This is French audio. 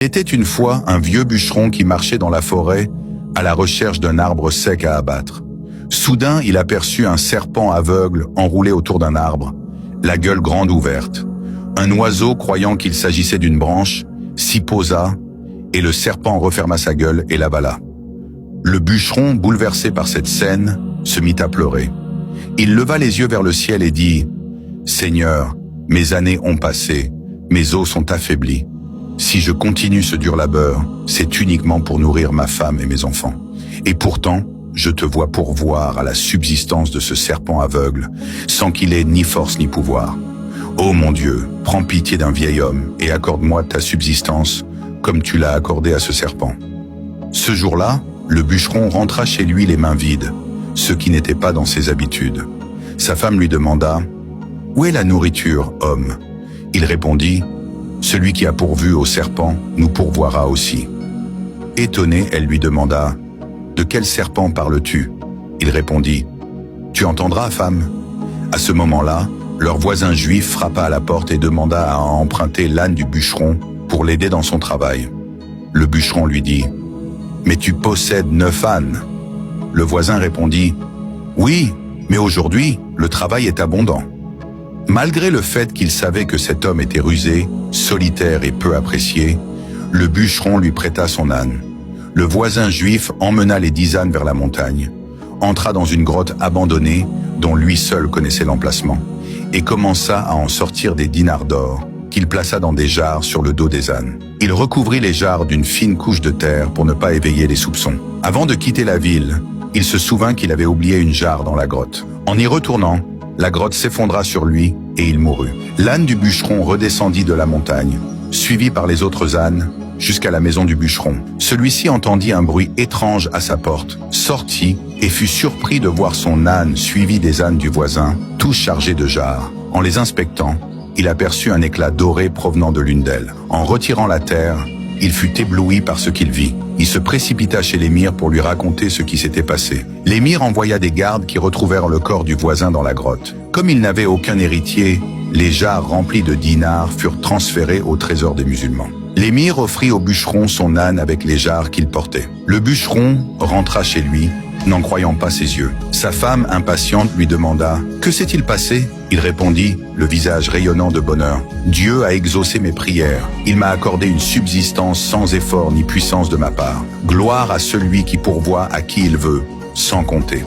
Il était une fois un vieux bûcheron qui marchait dans la forêt à la recherche d'un arbre sec à abattre. Soudain, il aperçut un serpent aveugle enroulé autour d'un arbre, la gueule grande ouverte. Un oiseau, croyant qu'il s'agissait d'une branche, s'y posa et le serpent referma sa gueule et l'avala. Le bûcheron, bouleversé par cette scène, se mit à pleurer. Il leva les yeux vers le ciel et dit « Seigneur, mes années ont passé, mes os sont affaiblis. Si je continue ce dur labeur, c'est uniquement pour nourrir ma femme et mes enfants. Et pourtant, je te vois pourvoir à la subsistance de ce serpent aveugle, sans qu'il ait ni force ni pouvoir. Ô mon Dieu, prends pitié d'un vieil homme et accorde-moi ta subsistance, comme tu l'as accordé à ce serpent. » Ce jour-là, le bûcheron rentra chez lui les mains vides, ce qui n'était pas dans ses habitudes. Sa femme lui demanda « Où est la nourriture, homme ?» Il répondit « Celui qui a pourvu au serpent nous pourvoira aussi. » Étonnée, elle lui demanda « De quel serpent parles-tu » Il répondit « Tu entendras, femme. » À ce moment-là, leur voisin juif frappa à la porte et demanda à emprunter l'âne du bûcheron pour l'aider dans son travail. Le bûcheron lui dit « Mais tu possèdes 9 ânes. » Le voisin répondit « Oui, mais aujourd'hui, le travail est abondant. » Malgré le fait qu'il savait que cet homme était rusé, solitaire et peu apprécié, le bûcheron lui prêta son âne. Le voisin juif emmena les 10 ânes vers la montagne, entra dans une grotte abandonnée dont lui seul connaissait l'emplacement, et commença à en sortir des dinars d'or qu'il plaça dans des jarres sur le dos des ânes. Il recouvrit les jarres d'une fine couche de terre pour ne pas éveiller les soupçons. Avant de quitter la ville, il se souvint qu'il avait oublié une jarre dans la grotte. En y retournant, la grotte s'effondra sur lui et il mourut. L'âne du bûcheron redescendit de la montagne, suivi par les autres ânes, jusqu'à la maison du bûcheron. Celui-ci entendit un bruit étrange à sa porte, sortit et fut surpris de voir son âne suivi des ânes du voisin, tous chargés de jarres. En les inspectant, il aperçut un éclat doré provenant de l'une d'elles. En retirant la terre, il fut ébloui par ce qu'il vit. Il se précipita chez l'émir pour lui raconter ce qui s'était passé. L'émir envoya des gardes qui retrouvèrent le corps du voisin dans la grotte. Comme il n'avait aucun héritier, les jarres remplies de dinars furent transférées au trésor des musulmans. L'émir offrit au bûcheron son âne avec les jarres qu'il portait. Le bûcheron rentra chez lui, n'en croyant pas ses yeux. Sa femme, impatiente, lui demanda « Que s'est-il passé ?» Il répondit, le visage rayonnant de bonheur « Dieu a exaucé mes prières. Il m'a accordé une subsistance sans effort ni puissance de ma part. Gloire à celui qui pourvoit à qui il veut, sans compter. »